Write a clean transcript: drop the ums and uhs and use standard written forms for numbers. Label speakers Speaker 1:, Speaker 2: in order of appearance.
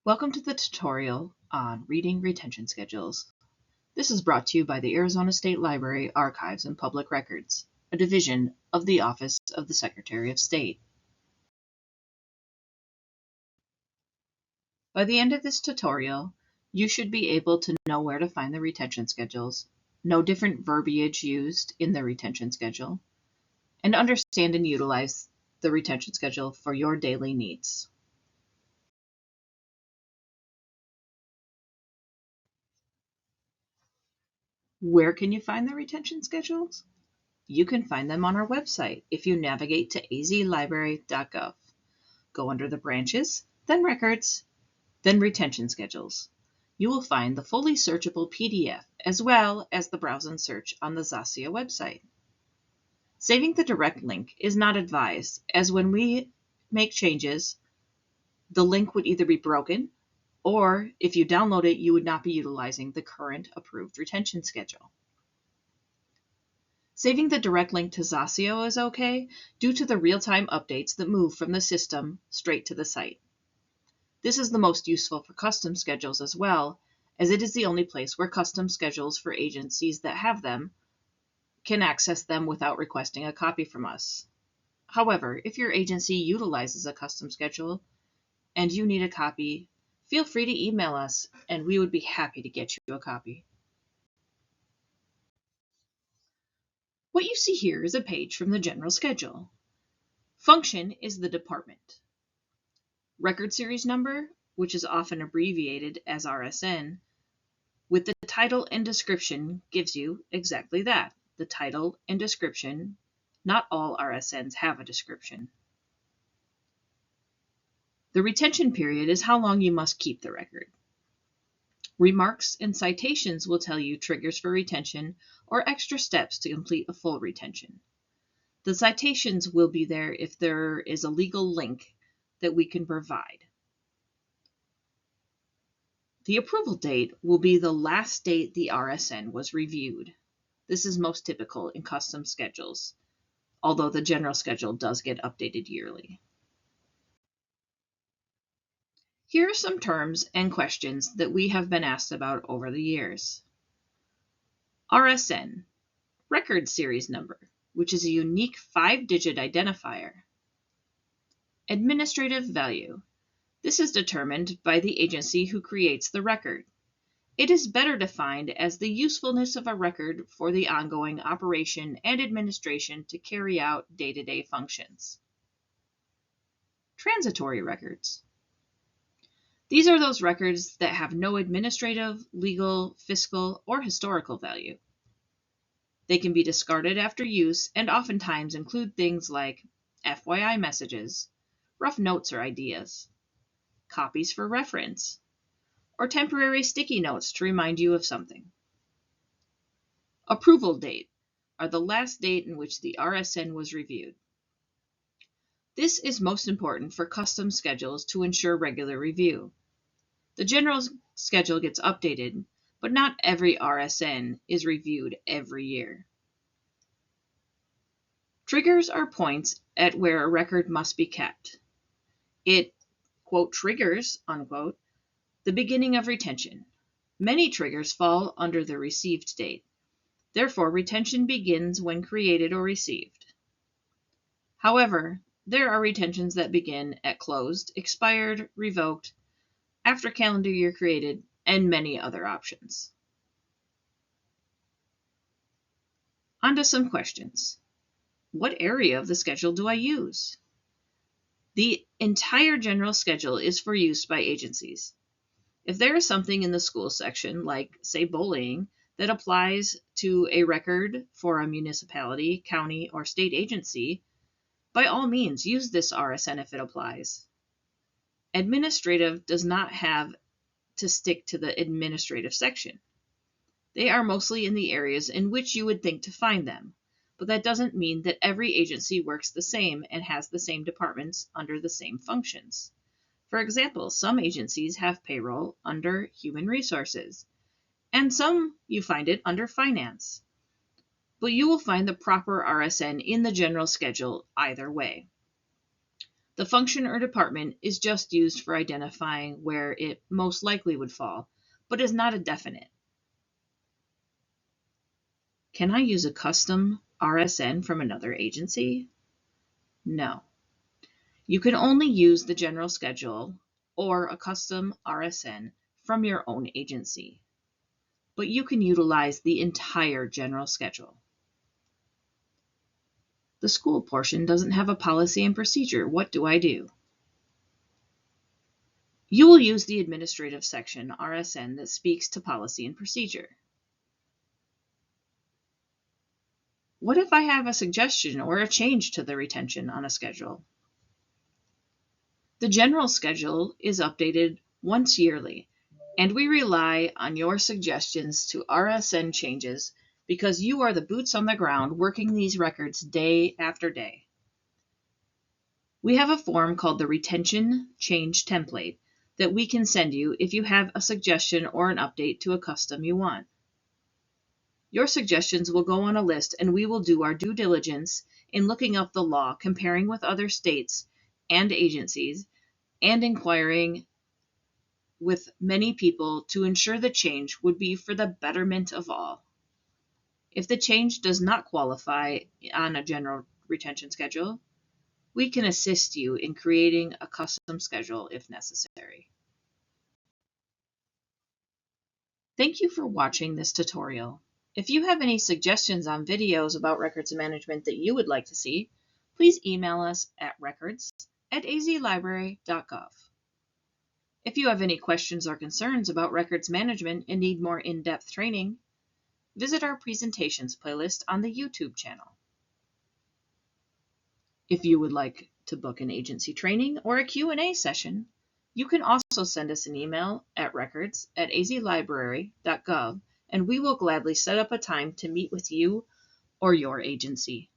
Speaker 1: Welcome to the tutorial on reading retention schedules. This is brought to you by the Arizona State Library Archives and Public Records, a division of the Office of the Secretary of State. By the end of this tutorial, you should be able to know where to find the retention schedules, know different verbiage used in the retention schedule, and understand and utilize the retention schedule for your daily needs. Where can you find the retention schedules? You can find them on our website if you navigate to azlibrary.gov. Go under the branches, then records, then retention schedules. You will find the fully searchable PDF as well as the browse and search on the ZASIA website. Saving the direct link is not advised, as when we make changes, the link would either be broken or if you download it, you would not be utilizing the current approved retention schedule. Saving the direct link to ZASIA is okay due to the real-time updates that move from the system straight to the site. This is the most useful for custom schedules as well, as it is the only place where custom schedules for agencies that have them can access them without requesting a copy from us. However, if your agency utilizes a custom schedule and you need a copy, feel free to email us and we would be happy to get you a copy. What you see here is a page from the general schedule. Function is the department. Record series number, which is often abbreviated as RSN, with the title and description gives you exactly that, the title and description. Not all RSNs have a description. The retention period is how long you must keep the record. Remarks and citations will tell you triggers for retention or extra steps to complete a full retention. The citations will be there if there is a legal link that we can provide. The approval date will be the last date the RSN was reviewed. This is most typical in custom schedules, although the general schedule does get updated yearly. Here are some terms and questions that we have been asked about over the years. RSN, record series number, which is a unique 5-digit identifier. Administrative value. This is determined by the agency who creates the record. It is better defined as the usefulness of a record for the ongoing operation and administration to carry out day-to-day functions. Transitory records. These are those records that have no administrative, legal, fiscal, or historical value. They can be discarded after use and oftentimes include things like FYI messages, rough notes or ideas, copies for reference, or temporary sticky notes to remind you of something. Approval date are the last date in which the RSN was reviewed. This is most important for custom schedules to ensure regular review. The general schedule gets updated, but not every RSN is reviewed every year. Triggers are points at where a record must be kept. It, quote, triggers, unquote, the beginning of retention. Many triggers fall under the received date. Therefore, retention begins when created or received. However, there are retentions that begin at closed, expired, revoked, after calendar year created, and many other options. On to some questions. What area of the schedule do I use? The entire general schedule is for use by agencies. If there is something in the school section, like, say, bullying, that applies to a record for a municipality, county, or state agency, by all means use this RSN if it applies. Administrative does not have to stick to the administrative section. They are mostly in the areas in which you would think to find them, but that doesn't mean that every agency works the same and has the same departments under the same functions. For example, some agencies have payroll under human resources, and some you find it under finance. But you will find the proper RSN in the general schedule either way. The function or department is just used for identifying where it most likely would fall, but is not a definite. Can I use a custom RSN from another agency? No. You can only use the general schedule or a custom RSN from your own agency, but you can utilize the entire general schedule. The school portion doesn't have a policy and procedure. What do I do? You will use the administrative section RSN that speaks to policy and procedure. What if I have a suggestion or a change to the retention on a schedule? The general schedule is updated once yearly, and we rely on your suggestions to RSN changes because you are the boots on the ground working these records day after day. We have a form called the Retention Change Template that we can send you if you have a suggestion or an update to a custom you want. Your suggestions will go on a list, and we will do our due diligence in looking up the law, comparing with other states and agencies, and inquiring with many people to ensure the change would be for the betterment of all. If the change does not qualify on a general retention schedule, we can assist you in creating a custom schedule if necessary. Thank you for watching this tutorial. If you have any suggestions on videos about records management that you would like to see, please email us at records@azlibrary.gov. If you have any questions or concerns about records management and need more in-depth training, visit our presentations playlist on the YouTube channel. If you would like to book an agency training or a Q&A session, you can also send us an email at records@azlibrary.gov, and we will gladly set up a time to meet with you or your agency.